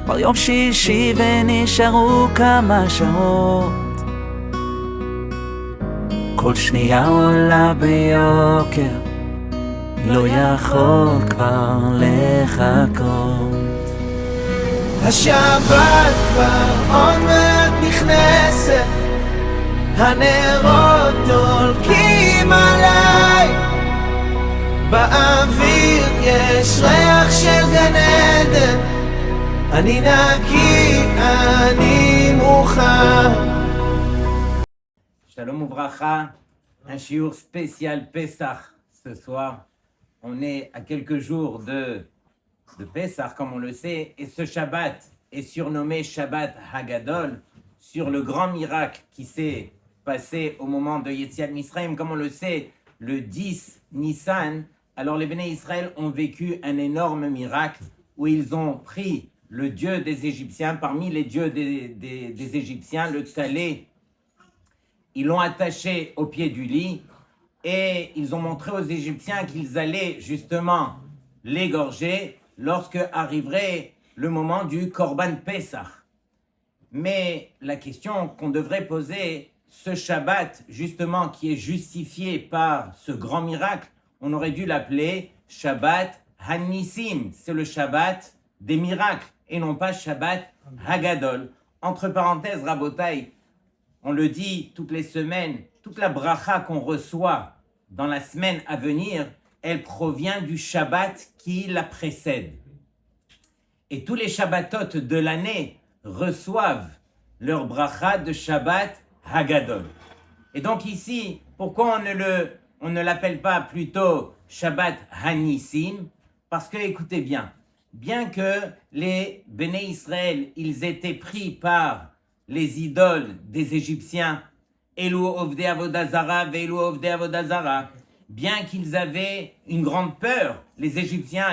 כבר יום שישי ונשארו כמה שעות, כל שנייה עולה ביוקר, לא יכול כבר לחכות. השבת כבר עוד מעט נכנסת, הנרות דולקים עליי, באוויר יש ריח של גן עדן, אני נקי, אני מוכן. Shalom Ouvracha, un shiur spécial Pessah ce soir. On est à quelques jours de Pessah, comme on le sait, et ce Shabbat est surnommé Shabbat Hagadol, sur le grand miracle qui s'est passé au moment de Yetziat Mitzrayim. Comme on le sait, le 10 Nissan, alors les Béné Israël ont vécu un énorme miracle où ils ont pris le dieu des Égyptiens, parmi les dieux des Égyptiens, le Talé. Ils l'ont attaché au pied du lit et ils ont montré aux Égyptiens qu'ils allaient justement l'égorger lorsque arriverait le moment du Korban Pessah. Mais la question qu'on devrait poser, ce Shabbat justement qui est justifié par ce grand miracle, on aurait dû l'appeler Shabbat Hanissim, c'est le Shabbat des miracles et non pas Shabbat Hagadol. Entre parenthèses, Rabotai, on le dit toutes les semaines, toute la bracha qu'on reçoit dans la semaine à venir, elle provient du Shabbat qui la précède. Et tous les Shabbatot de l'année reçoivent leur bracha de Shabbat Hagadol. Et donc ici, pourquoi on ne l'appelle pas plutôt Shabbat Hanissim? Parce que, écoutez bien que les Béné Israël, ils étaient pris par les idoles des Égyptiens, Elu Ovdei Avodah Zara, Velu Ovdei Avodah Zara, bien qu'ils avaient une grande peur, les Égyptiens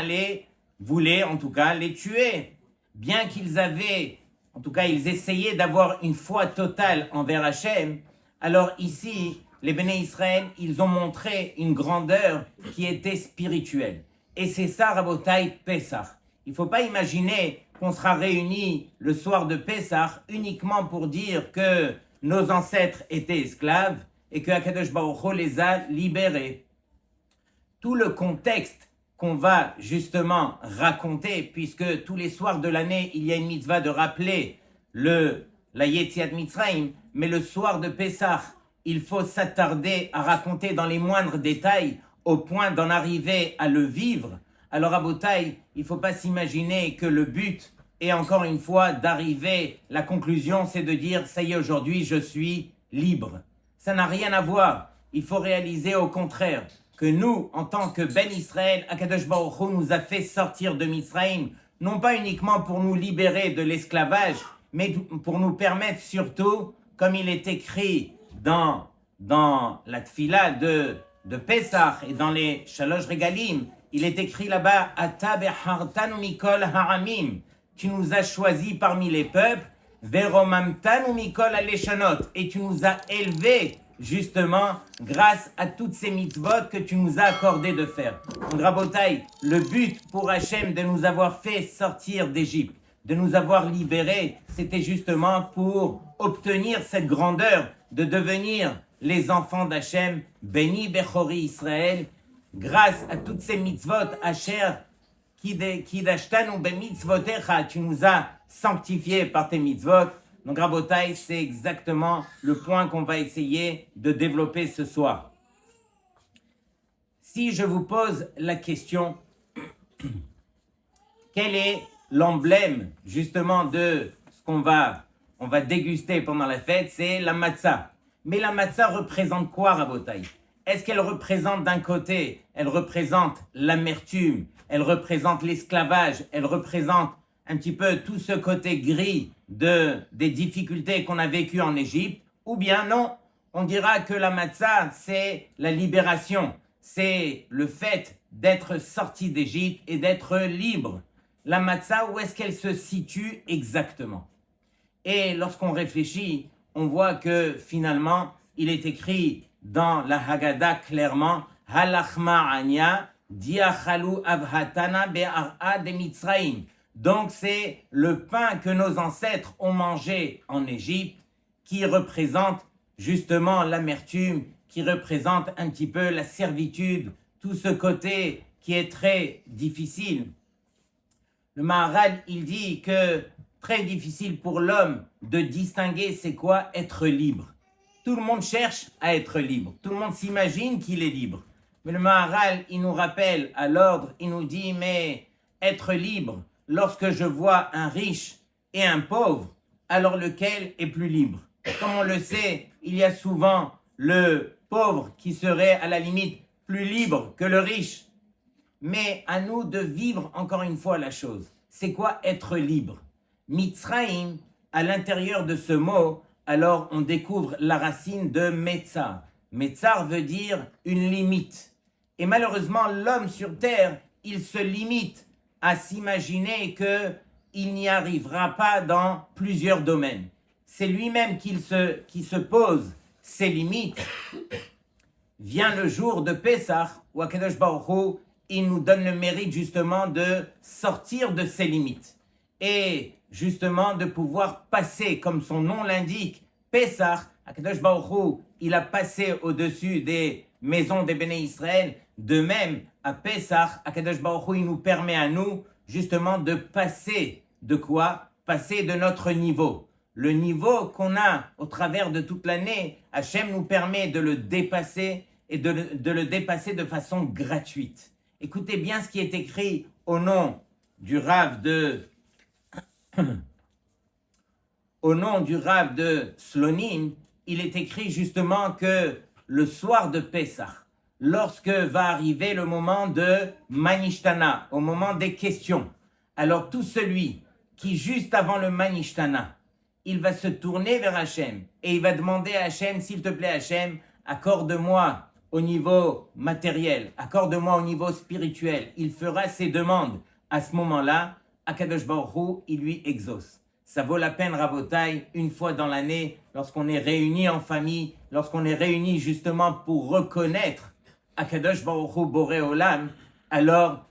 voulaient en tout cas les tuer, bien qu'ils avaient, en tout cas ils essayaient d'avoir une foi totale envers Hachem, alors ici, les Béné Israël, ils ont montré une grandeur qui était spirituelle. Et c'est ça, Rabotai, Pessah. Il ne faut pas imaginer qu'on sera réunis le soir de Pessah uniquement pour dire que nos ancêtres étaient esclaves et que Akadosh Baruch Hu les a libérés. Tout le contexte qu'on va justement raconter, puisque tous les soirs de l'année, il y a une mitzvah de rappeler la Yetziat Mitzrayim, mais le soir de Pessah, il faut s'attarder à raconter dans les moindres détails au point d'en arriver à le vivre. Alors à Botaï, il ne faut pas s'imaginer que le but est encore une fois d'arriver, la conclusion c'est de dire ça y est aujourd'hui je suis libre. Ça n'a rien à voir, il faut réaliser au contraire que nous en tant que Ben Israël, Akadosh Baruch Hu nous a fait sortir de Mitzrayim, non pas uniquement pour nous libérer de l'esclavage, mais pour nous permettre surtout, comme il est écrit dans la tfila de Pessah et dans les Shalosh Regalim, il est écrit là-bas, Ata behartanu mikol haramim, tu nous as choisis parmi les peuples, veromamtanu mikol aleshanot, et tu nous as élevés justement grâce à toutes ces mitzvot que tu nous as accordé de faire. Donc Rabotai, le but pour Hachem de nous avoir fait sortir d'Égypte, de nous avoir libérés, c'était justement pour obtenir cette grandeur de devenir les enfants d'Hachem, béni Bechori Israël, grâce à toutes ces mitzvot, Asher, Kidashtanu bemitzvotecha, tu nous as sanctifiés par tes mitzvot. Donc Rabotai, c'est exactement le point qu'on va essayer de développer ce soir. Si je vous pose la question, quel est l'emblème justement de ce qu'on va déguster pendant la fête? C'est la matzah. Mais la matzah représente quoi, Rabotai? Est-ce qu'elle représente d'un côté, elle représente l'amertume, elle représente l'esclavage, elle représente un petit peu tout ce côté gris des difficultés qu'on a vécues en Égypte, ou bien non, on dira que la matzah, c'est la libération, c'est le fait d'être sorti d'Égypte et d'être libre. La matzah, où est-ce qu'elle se situe exactement? Et lorsqu'on réfléchit, on voit que finalement, il est écrit dans la Haggadah clairement, Halachma Anya, Diachalu Avhatana Be'ar'a de Mitzrayim. Donc c'est le pain que nos ancêtres ont mangé en Égypte qui représente justement l'amertume, qui représente un petit peu la servitude, tout ce côté qui est très difficile. Le Maharal, il dit que très difficile pour l'homme de distinguer c'est quoi être libre. Tout le monde cherche à être libre, tout le monde s'imagine qu'il est libre. Mais le Maharal, il nous rappelle à l'ordre, il nous dit, mais être libre, lorsque je vois un riche et un pauvre, alors lequel est plus libre? Comme on le sait, il y a souvent le pauvre qui serait à la limite plus libre que le riche. Mais à nous de vivre encore une fois la chose. C'est quoi être libre? Mitzraïm, à l'intérieur de ce mot, alors on découvre la racine de Metzar. Metzar veut dire une limite. Et malheureusement, l'homme sur terre, il se limite à s'imaginer qu'il n'y arrivera pas dans plusieurs domaines. C'est lui-même qui se pose ses limites. Vient le jour de Pessah, où Akadosh Baruch Hu, il nous donne le mérite justement de sortir de ses limites et justement de pouvoir passer, comme son nom l'indique, Pessah, Akadosh Baruch Hu, il a passé au-dessus des maisons des Béné Israël. De même, à Pessah, Akadosh Baruch Hu, il nous permet à nous justement de passer de quoi? Passer de notre niveau. Le niveau qu'on a au travers de toute l'année, Hachem nous permet de le dépasser et de le dépasser de façon gratuite. Écoutez bien ce qui est écrit au nom du Rav de Slonim. Il est écrit justement que le soir de Pessah, lorsque va arriver le moment de Manishtana, au moment des questions, alors tout celui qui juste avant le Manishtana, il va se tourner vers Hachem et il va demander à Hachem, s'il te plaît Hachem, accorde-moi au niveau matériel, accorde-moi au niveau spirituel. Il fera ses demandes. À ce moment-là, Akadosh Baruch Hu, il lui exauce. Ça vaut la peine, Rabotai, une fois dans l'année, lorsqu'on est réunis en famille, lorsqu'on est réunis justement pour reconnaître Akadosh Baruch Hu Boré Olam, alors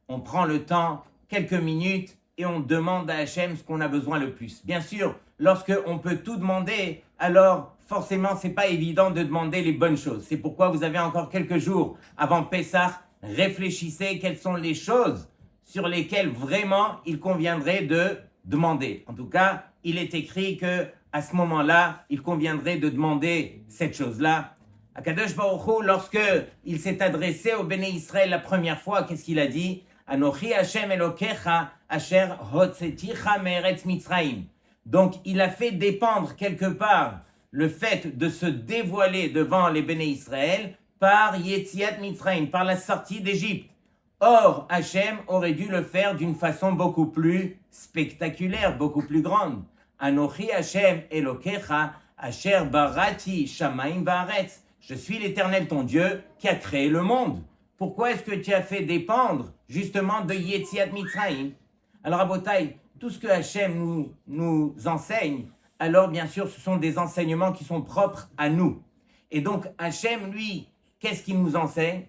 on prend le temps, quelques minutes, et on demande à Hachem ce qu'on a besoin le plus. Bien sûr, lorsqu'on peut tout demander, alors forcément, c'est pas évident de demander les bonnes choses. C'est pourquoi vous avez encore quelques jours avant Pessah, réfléchissez quelles sont les choses sur lesquelles vraiment il conviendrait de demander. En tout cas, il est écrit que à ce moment-là, il conviendrait de demander cette chose-là. Akadosh Baruch Hu, lorsque il s'est adressé au Béné Israël la première fois, qu'est-ce qu'il a dit? Anochi Hashem Elokecha Asher Hotzeticha Me'eretz Mitzrayim. Donc, il a fait dépendre quelque part le fait de se dévoiler devant les Béné Israël par Yetziat Mitzrayim, par la sortie d'Égypte. Or, Hachem aurait dû le faire d'une façon beaucoup plus spectaculaire, beaucoup plus grande. Anochi Hashem Elokecha Asher Barati Shamaim Vaaretz. Je suis l'Éternel ton Dieu qui a créé le monde. Pourquoi est-ce que tu as fait dépendre justement de Yetziat Mitzrayim? Alors, Abotai, tout ce que Hachem nous enseigne, alors bien sûr, ce sont des enseignements qui sont propres à nous. Et donc, Hachem, lui, qu'est-ce qu'il nous enseigne?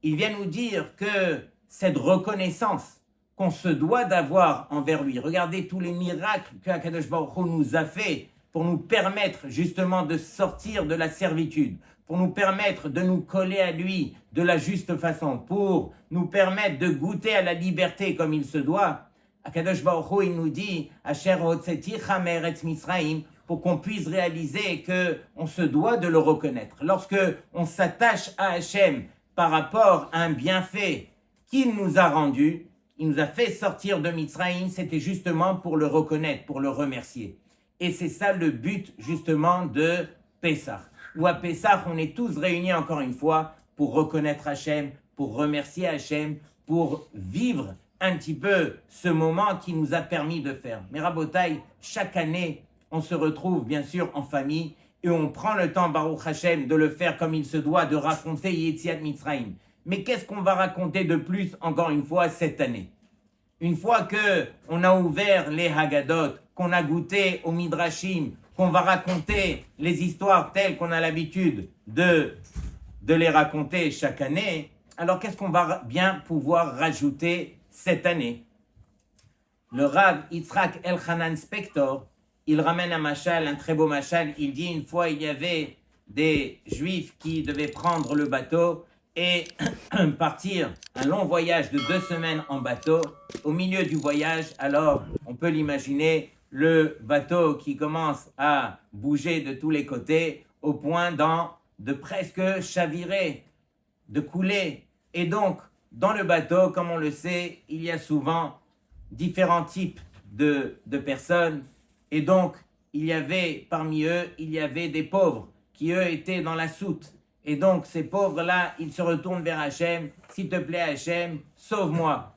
Il vient nous dire que cette reconnaissance qu'on se doit d'avoir envers lui, regardez tous les miracles que Akadosh Baruch Hu nous a fait pour nous permettre justement de sortir de la servitude, pour nous permettre de nous coller à lui de la juste façon, pour nous permettre de goûter à la liberté comme il se doit. Akadosh Baruch Hu, il nous dit Asher hotzeticha me'eretz Mitzrayim, pour qu'on puisse réaliser qu'on se doit de le reconnaître. Lorsque on s'attache à Hachem par rapport à un bienfait qu'il nous a rendu, il nous a fait sortir de Mitzrayim, c'était justement pour le reconnaître, pour le remercier. Et c'est ça le but justement de Pessah. Où à Pessah, on est tous réunis encore une fois pour reconnaître Hachem, pour remercier Hachem, pour vivre un petit peu ce moment qui nous a permis de faire. Mais Rabotai, chaque année, on se retrouve bien sûr en famille et on prend le temps, Baruch Hashem, de le faire comme il se doit, de raconter Yetziat Mitzrayim. Mais qu'est-ce qu'on va raconter de plus, encore une fois, cette année? Une fois qu'on a ouvert les Haggadot, qu'on a goûté au Midrashim, qu'on va raconter les histoires telles qu'on a l'habitude de les raconter chaque année, alors qu'est-ce qu'on va bien pouvoir rajouter cette année? le Rav Yitzhak Elchanan Spector, il ramène un machal, un très beau machal. Il dit une fois, il y avait des juifs qui devaient prendre le bateau et partir un long voyage de 2 semaines en bateau. Au milieu du voyage, alors on peut l'imaginer, le bateau qui commence à bouger de tous les côtés au point de presque chavirer, de couler. Et donc, dans le bateau, comme on le sait, il y a souvent différents types de personnes. Et donc, parmi eux, il y avait des pauvres qui, eux, étaient dans la soute. Et donc, ces pauvres-là, ils se retournent vers Hachem. S'il te plaît, Hachem, sauve-moi.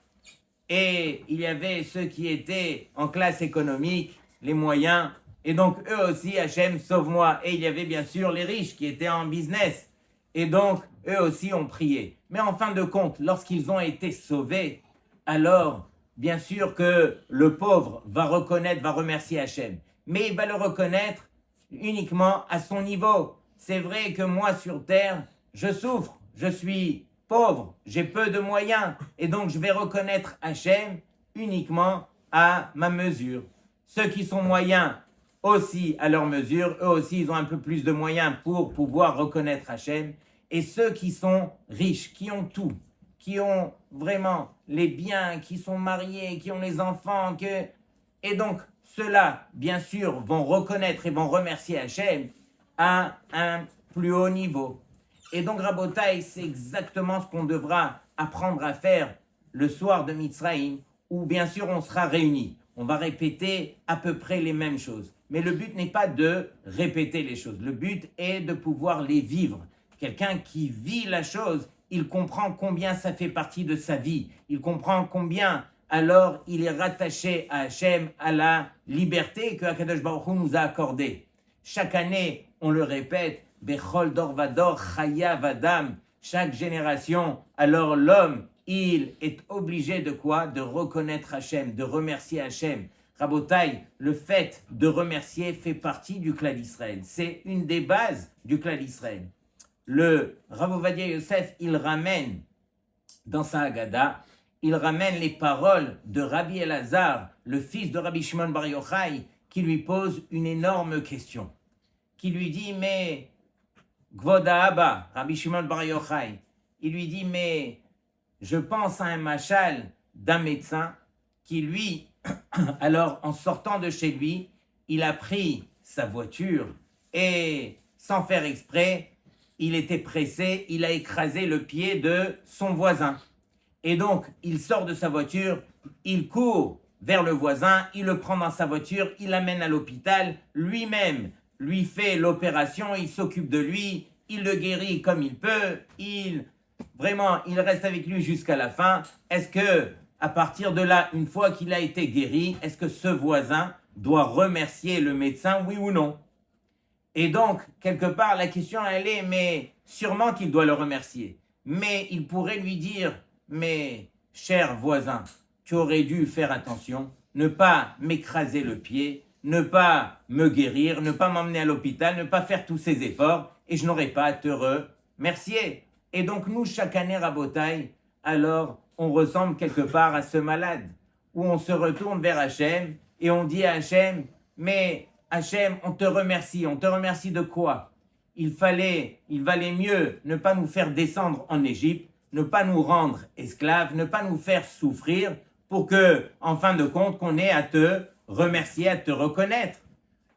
Et il y avait ceux qui étaient en classe économique, les moyens. Et donc, eux aussi, Hachem, sauve-moi. Et il y avait bien sûr les riches qui étaient en business. Et donc, eux aussi ont prié. Mais en fin de compte, lorsqu'ils ont été sauvés, alors, bien sûr que le pauvre va remercier Hachem. Mais il va le reconnaître uniquement à son niveau. C'est vrai que moi, sur terre, je souffre, je suis pauvre, j'ai peu de moyens. Et donc, je vais reconnaître Hachem uniquement à ma mesure. Ceux qui sont moyens aussi à leur mesure, eux aussi, ils ont un peu plus de moyens pour pouvoir reconnaître Hachem. Et ceux qui sont riches, qui ont tout, qui ont vraiment les biens, qui sont mariés, qui ont les enfants, et donc ceux-là, bien sûr, vont reconnaître et vont remercier Hachem à un plus haut niveau. Et donc, Rabotai, c'est exactement ce qu'on devra apprendre à faire le soir de Mitzrayim, où bien sûr on sera réunis. On va répéter à peu près les mêmes choses. Mais le but n'est pas de répéter les choses. Le but est de pouvoir les vivre. Quelqu'un qui vit la chose, il comprend combien ça fait partie de sa vie. Il comprend combien, alors, il est rattaché à Hachem, à la liberté que Akadosh Baruch Hu nous a accordée. Chaque année, on le répète, Bechol Dor Vador, Chayav Adam. Chaque génération, alors l'homme, il est obligé de quoi? De reconnaître Hachem, de remercier Hachem. Rabotai, le fait de remercier fait partie du clan d'Israël. C'est une des bases du clan d'Israël. Le Rav Ovadia Yosef, il ramène dans sa Haggadah, il ramène les paroles de Rabbi Elazar, le fils de Rabbi Shimon Bar Yochai, qui lui pose une énorme question. Qui lui dit, mais Gvoda Abba, Rabbi Shimon Bar Yochai, il lui dit, mais je pense à un machal d'un médecin qui lui, alors en sortant de chez lui, il a pris sa voiture et sans faire exprès, il était pressé, il a écrasé le pied de son voisin. Et donc, il sort de sa voiture, il court vers le voisin, il le prend dans sa voiture, il l'amène à l'hôpital, lui-même lui fait l'opération, il s'occupe de lui, il le guérit comme il peut, il reste avec lui jusqu'à la fin. Est-ce que, à partir de là, une fois qu'il a été guéri, est-ce que ce voisin doit remercier le médecin, oui ou non? Et donc, quelque part, la question, elle est, mais sûrement qu'il doit le remercier. Mais il pourrait lui dire, mais cher voisin, tu aurais dû faire attention, ne pas m'écraser le pied, ne pas me guérir, ne pas m'emmener à l'hôpital, ne pas faire tous ces efforts, et je n'aurais pas à te remercier. Et donc, nous, chaque année, Rabotai, alors, on ressemble quelque part à ce malade, où on se retourne vers Hachem, et on dit à Hachem, mais Hachem, on te remercie de quoi? Il valait mieux ne pas nous faire descendre en Égypte, ne pas nous rendre esclaves, ne pas nous faire souffrir, pour que, en fin de compte, qu'on ait à te remercier, à te reconnaître.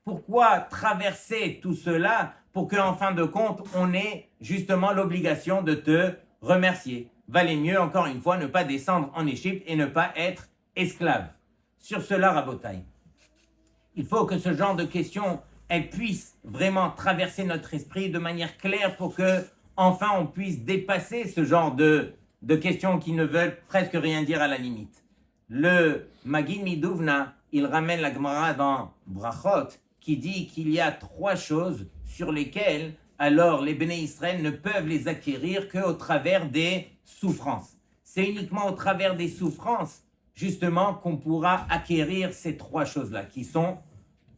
Pourquoi traverser tout cela pour qu'en fin de compte, on ait justement l'obligation de te remercier? Valait mieux, encore une fois, ne pas descendre en Égypte et ne pas être esclave. Sur cela, Rabotai, il faut que ce genre de questions, elles puissent vraiment traverser notre esprit de manière claire pour que, enfin, on puisse dépasser ce genre de questions qui ne veulent presque rien dire à la limite. Le Magid Miduvna, il ramène la Gemara dans Brachot, qui dit qu'il y a 3 choses sur lesquelles, alors, les Béné Israël ne peuvent les acquérir qu'au travers des souffrances. C'est uniquement au travers des souffrances, justement, qu'on pourra acquérir ces 3 choses-là, qui sont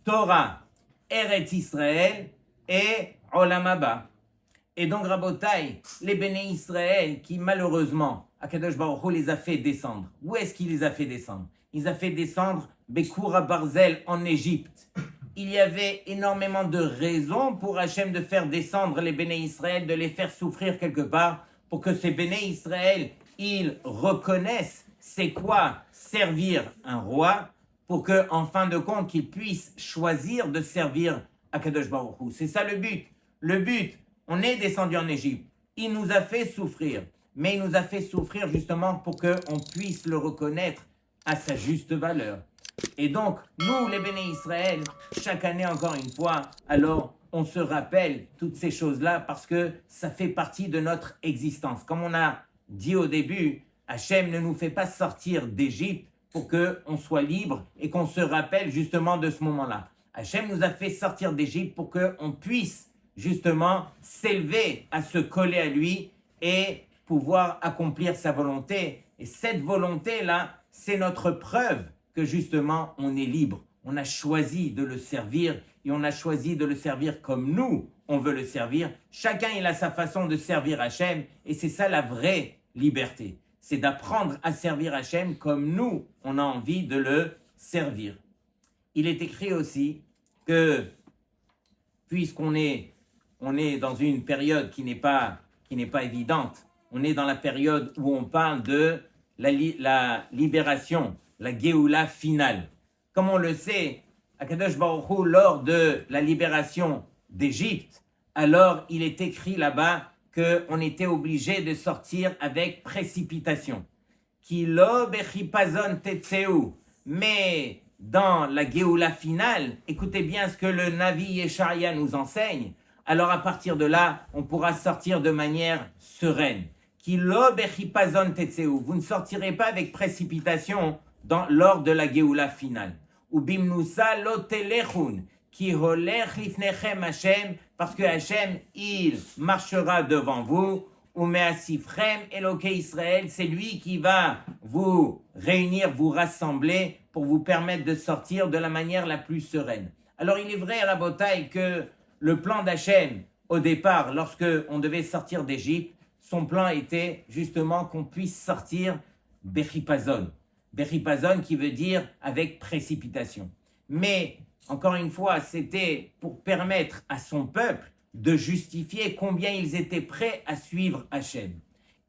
Torah, Eretz Israël et Olam Haba. Et donc, Rabotai, les Béné Israël qui, malheureusement, Akadosh Baruch Hu les a fait descendre. Où est-ce qu'il les a fait descendre? il a fait descendre Bekoura Barzel en Égypte. Il y avait énormément de raisons pour Hachem de faire descendre les Béné Israël, de les faire souffrir quelque part, pour que ces Béné Israël, ils reconnaissent c'est quoi servir un roi, pour qu'en fin de compte, qu'ils puissent choisir de servir Akadosh Baruch Hu. C'est ça le but. Le but, on est descendu en Égypte. Il nous a fait souffrir, mais il nous a fait souffrir justement pour qu'on puisse le reconnaître à sa juste valeur. Et donc, nous, les Béné Israël, chaque année, encore une fois, alors on se rappelle toutes ces choses-là parce que ça fait partie de notre existence. Comme on a dit au début, Hachem ne nous fait pas sortir d'Égypte pour qu'on soit libre et qu'on se rappelle justement de ce moment-là. Hachem nous a fait sortir d'Égypte pour qu'on puisse justement s'élever à se coller à lui et pouvoir accomplir sa volonté. Et cette volonté-là, c'est notre preuve que justement on est libre. On a choisi de le servir et on a choisi de le servir comme nous, on veut le servir. Chacun, il a sa façon de servir Hachem et c'est ça la vraie liberté. C'est d'apprendre à servir Hachem comme nous, on a envie de le servir. Il est écrit aussi que, puisqu'on est dans une période qui n'est pas évidente, on est dans la période où on parle de la libération, la Géoula finale. Comme on le sait, Akadosh Baruch Hu, lors de la libération d'Égypte, alors il est écrit là-bas qu'on était obligé de sortir avec précipitation. Kilo bechipazon tetseu. Mais dans la Géoula finale, écoutez bien ce que le Navi Yesharia nous enseigne. Alors à partir de là, on pourra sortir de manière sereine. Kilo bechipazon tetseu. Vous ne sortirez pas avec précipitation lors de la Géoula finale. Ubimnusa lo telechun. Qui holech lifnechem Hashem, parce que Hashem, il marchera devant vous, ou measifrem Eloké Israël, c'est lui qui va vous réunir, vous rassembler pour vous permettre de sortir de la manière la plus sereine. Alors il est vrai, Rabotai, que le plan d'Hachem, au départ, lorsque on devait sortir d'Égypte, son plan était justement qu'on puisse sortir Bechipazon. Bechipazon qui veut dire avec précipitation. Mais encore une fois, c'était pour permettre à son peuple de justifier combien ils étaient prêts à suivre Hachem.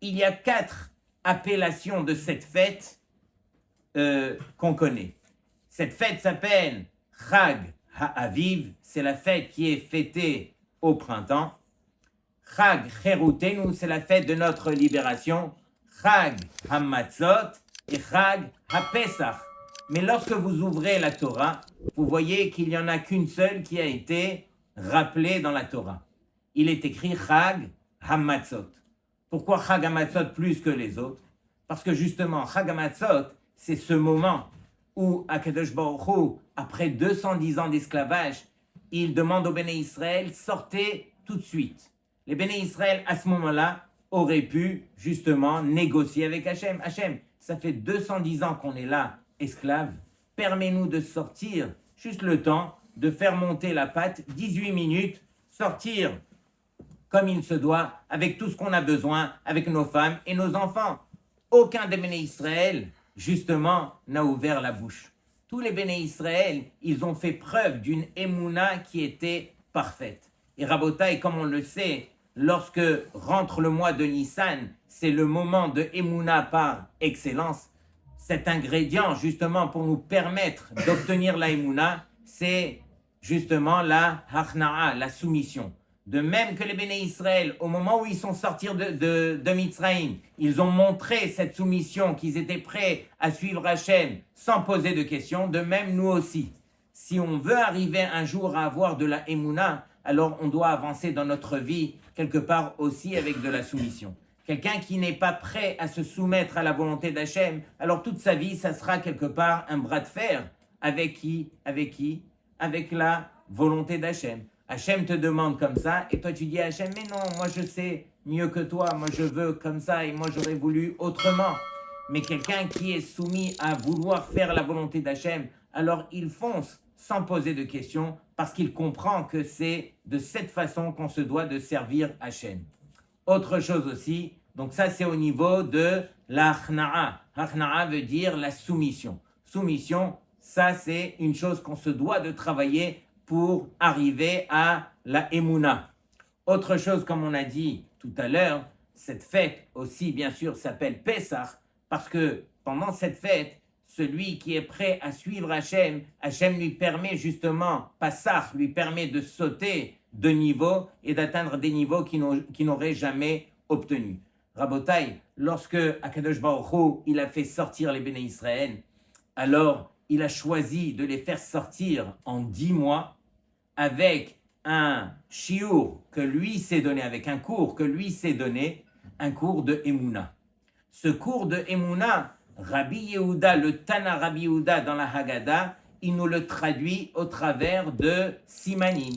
Il y a 4 appellations de cette fête qu'on connaît. Cette fête s'appelle Chag HaAviv, c'est la fête qui est fêtée au printemps. Chag Cherutenu, c'est la fête de notre libération. Chag HaMatzot et Chag HaPesach. Mais lorsque vous ouvrez la Torah, vous voyez qu'il n'y en a qu'une seule qui a été rappelée dans la Torah. Il est écrit Chag HaMatzot. Pourquoi Chag HaMatzot plus que les autres? Parce que justement, Chag HaMatzot, c'est ce moment où Akadosh Baruch Hu, après 210 ans d'esclavage, il demande aux Béné Israël, sortez tout de suite. Les Béné Israël, à ce moment-là, auraient pu justement négocier avec Hachem. Hachem, ça fait 210 ans qu'on est là, esclaves, permets-nous de sortir, juste le temps de faire monter la pâte, 18 minutes, sortir comme il se doit, avec tout ce qu'on a besoin, avec nos femmes et nos enfants. Aucun des Béné Israël, justement, n'a ouvert la bouche. Tous les Béné Israël, ils ont fait preuve d'une émouna qui était parfaite. Et Rabotai, comme on le sait, lorsque rentre le mois de Nissan, c'est le moment de émouna par excellence. Cet ingrédient, justement, pour nous permettre d'obtenir la émouna, c'est justement la hachna'a, la soumission. De même que les Béné Israël, au moment où ils sont sortis de Mitzrayim, ils ont montré cette soumission, qu'ils étaient prêts à suivre Hachem sans poser de questions. De même, nous aussi. Si on veut arriver un jour à avoir de la émouna, alors on doit avancer dans notre vie quelque part aussi avec de la soumission. Quelqu'un qui n'est pas prêt à se soumettre à la volonté d'Hachem, alors toute sa vie, ça sera quelque part un bras de fer. Avec qui? Avec la volonté d'Hachem. Hachem te demande comme ça, et toi tu dis à Hachem, mais non, moi je sais mieux que toi, moi je veux comme ça, et moi j'aurais voulu autrement. Mais quelqu'un qui est soumis à vouloir faire la volonté d'Hachem, alors il fonce sans poser de questions, parce qu'il comprend que c'est de cette façon qu'on se doit de servir Hachem. Autre chose aussi, donc ça c'est au niveau de la hachna'a. Hachna'a veut dire la soumission. soumission, ça c'est une chose qu'on se doit de travailler pour arriver à la Emouna. Autre chose, comme on a dit tout à l'heure, cette fête aussi bien sûr s'appelle Pessah, parce que pendant cette fête, celui qui est prêt à suivre Hachem, Hachem lui permet justement, Passach lui permet de sauter de niveau et d'atteindre des niveaux qu'il n'aurait jamais obtenus. Rabotai, lorsque Akadosh Baruch Hu, il a fait sortir les Béné Israël, alors il a choisi de les faire sortir en 10 mois avec un shiur que lui s'est donné, avec un cours que lui s'est donné, un cours de Emouna. Ce cours de Emouna, Rabbi Yehuda, le Tana Rabbi Yehuda dans la Haggadah, il nous le traduit au travers de Simanim.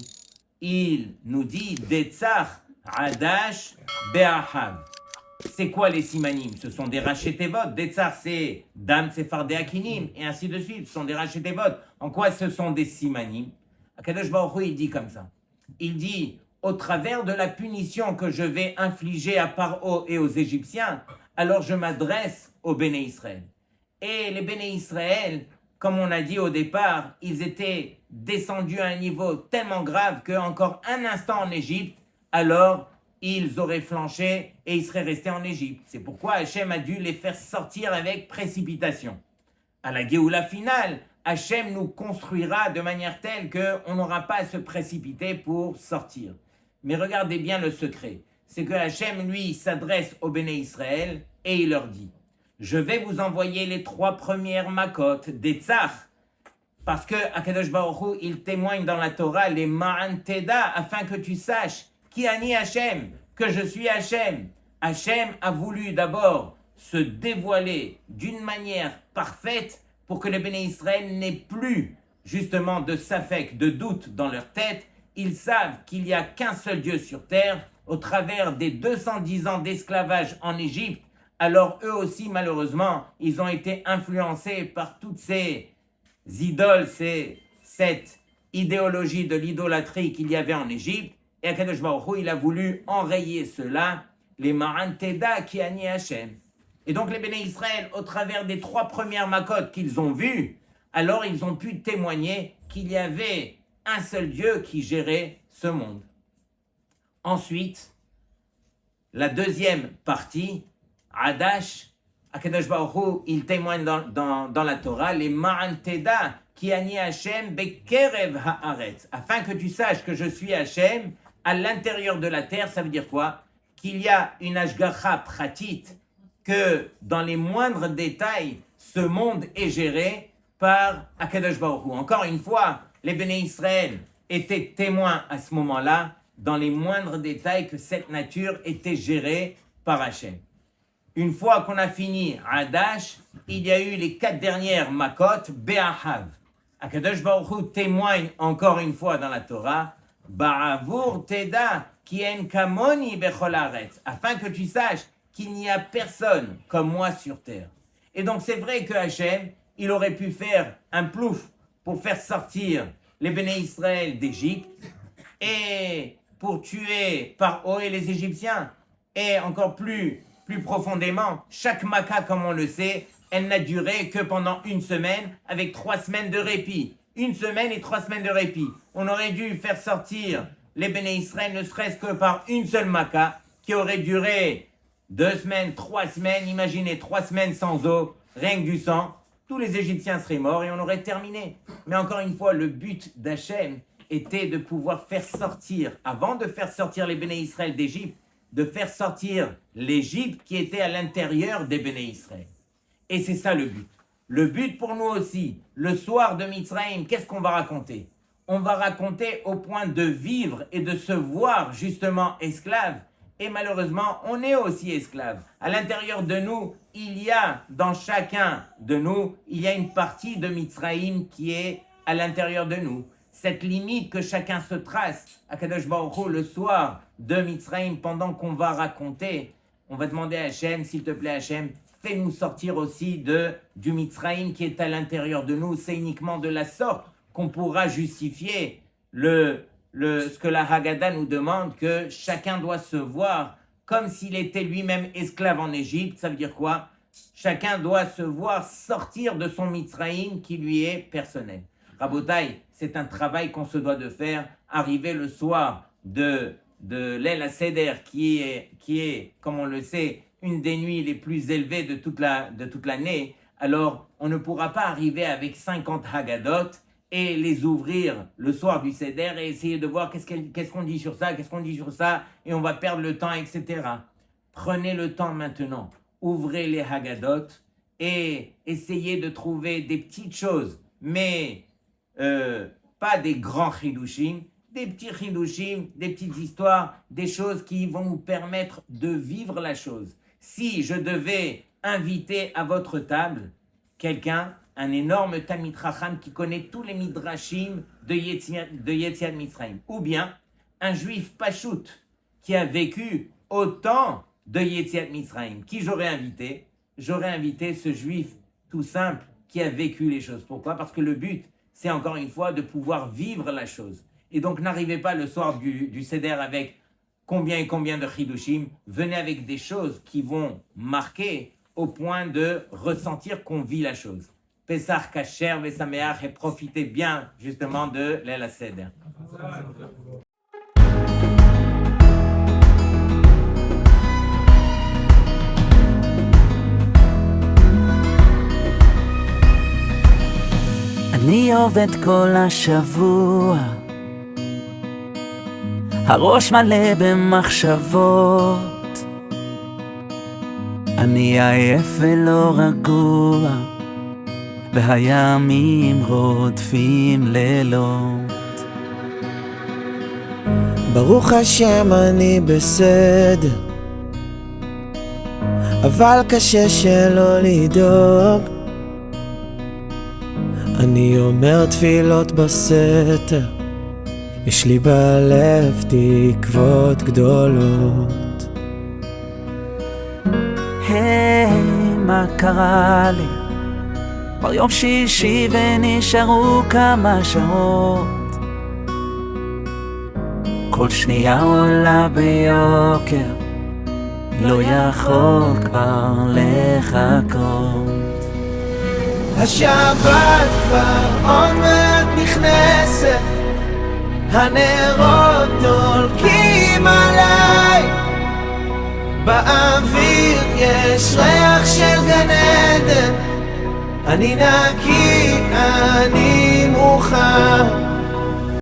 Il nous dit Detzach, Adash, Be'ahav. C'est quoi les Simanim? Ce sont des Rachetevot. Detzach, c'est Dam Sephardé Akinim, et ainsi de suite. Ce sont des Rachetevot. En quoi ce sont des Simanim? Akadosh Baruch Hu, il dit comme ça. Il dit, au travers de la punition que je vais infliger à Paro et aux Égyptiens, alors je m'adresse aux Béné Israël. Et les Béné Israël, comme on a dit au départ, ils étaient descendus à un niveau tellement grave qu'encore un instant en Égypte, alors ils auraient flanché et ils seraient restés en Égypte. C'est pourquoi Hachem a dû les faire sortir avec précipitation. À la Géoula finale, Hachem nous construira de manière telle qu'on n'aura pas à se précipiter pour sortir. Mais regardez bien le secret. C'est que Hachem, lui, s'adresse aux Béné Israël et il leur dit « Je vais vous envoyer les 3 premières makot des tzach » parce que Akadosh Baruch Hu, il témoigne dans la Torah les Ma'an Teda afin que tu saches qui Ani Hachem, que je suis Hachem. Hachem a voulu d'abord se dévoiler d'une manière parfaite pour que les Béné Israël n'aient plus justement de safek, de doute dans leur tête. Ils savent qu'il n'y a qu'un seul Dieu sur terre. Au travers des 210 ans d'esclavage en Égypte, alors eux aussi malheureusement, ils ont été influencés par toutes ces idoles, cette idéologie de l'idolâtrie qu'il y avait en Égypte. Et Akadosh Baruch Hu, il a voulu enrayer cela, les Ma'an Teda qui Ani Hachem. Et donc les Béné Israël, au travers des 3 premières makot qu'ils ont vues, alors ils ont pu témoigner qu'il y avait un seul Dieu qui gérait ce monde. Ensuite, la deuxième partie, Adash, Akadosh Baruch Hu, il témoigne dans la Torah, les Ma'an Teda qui Ani Hachem bekerev haaretz, afin que tu saches que je suis Hachem à l'intérieur de la terre. Ça veut dire quoi? Qu'il y a une ashgacha pratit, que dans les moindres détails, ce monde est géré par Akadosh Baruch Hu. Encore une fois, les Béné Israël étaient témoins à ce moment-là, dans les moindres détails, que cette nature était gérée par Hachem. Une fois qu'on a fini Adash, il y a eu les 4 dernières makot, Be'ahav. Akadosh Baruch Hu témoigne encore une fois dans la Torah, Ba'avur Teda ki en kamoni bechol haaretz, afin que tu saches qu'il n'y a personne comme moi sur terre. Et donc c'est vrai que Hachem, il aurait pu faire un plouf pour faire sortir les Béné Israël d'Égypte et pour tuer Paro et les Égyptiens. Et encore plus profondément, chaque Maca, comme on le sait, elle n'a duré que pendant 1 semaine avec 3 semaines de répit. 1 semaine et 3 semaines de répit. On aurait dû faire sortir les Béné Israël ne serait-ce que par une seule Maca qui aurait duré 2 semaines, 3 semaines. Imaginez 3 semaines sans eau, rien que du sang. Tous les Égyptiens seraient morts et on aurait terminé. Mais encore une fois, le but d'Hachem était de pouvoir faire sortir, avant de faire sortir les Béné Israël d'Égypte, de faire sortir l'Égypte qui était à l'intérieur des Béné Israël. Et c'est ça le but. Le but pour nous aussi, le soir de Mitzrayim, qu'est-ce qu'on va raconter? On va raconter au point de vivre et de se voir justement esclaves. Et malheureusement, on est aussi esclaves. À l'intérieur de nous, il y a, dans chacun de nous, il y a une partie de Mitzrayim qui est à l'intérieur de nous. Cette limite que chacun se trace, à Kadosh Baruch Hu, le soir de Mitzrayim, pendant qu'on va raconter, on va demander à Hachem, s'il te plaît Hachem, fais-nous sortir aussi du Mitzrayim qui est à l'intérieur de nous. C'est uniquement de la sorte qu'on pourra justifier ce que la Haggadah nous demande, que chacun doit se voir comme s'il était lui-même esclave en Égypte. Ça veut dire quoi? Chacun doit se voir sortir de son Mitzraïm qui lui est personnel. Rabotai, c'est un travail qu'on se doit de faire. Arriver le soir de l'El Seder, qui est, comme on le sait, une des nuits les plus élevées de toute l'année, alors on ne pourra pas arriver avec 50 Haggadot et les ouvrir le soir du Seder et essayer de voir qu'est-ce qu'on dit sur ça, et on va perdre le temps, etc. Prenez le temps maintenant, ouvrez les Haggadot et essayez de trouver des petites choses, mais pas des grands chidushim, des petits chidushim, des petites histoires, des choses qui vont nous permettre de vivre la chose. Si je devais inviter à votre table quelqu'un, un énorme Talmid Chacham qui connaît tous les midrashim de Yetziat Mitzrayim, ou bien un juif pachout qui a vécu au temps de Yetziat Mitzrayim, qui j'aurais invité? J'aurais invité ce juif tout simple qui a vécu les choses. Pourquoi? Parce que le but, c'est encore une fois de pouvoir vivre la chose. Et donc n'arrivez pas le soir du Seder avec combien et combien de chidushim, venez avec des choses qui vont marquer au point de ressentir qu'on vit la chose. Pesach Kasher Vesameach, et profitez bien justement de l'El Seder. אני עובד כל השבוע, הראש מלא במחשבות, אני עייף ולא רגוע, והימים רודפים לילות. ברוך השם אני בסדר, אבל קשה שלא לדאוג. אני אומר תפילות בסתר, יש לי בלב תקוות גדולות. היי, מה קרה לי? כבר יום שישי ונשארו כמה שעות, כל שנייה עולה ביוקר, לא יכול כבר לחכות. השבת כבר עוד מעט נכנסת, הנרות דולקים עליי, באוויר יש ריח של גן עדן, אני נקי, אני מוכן.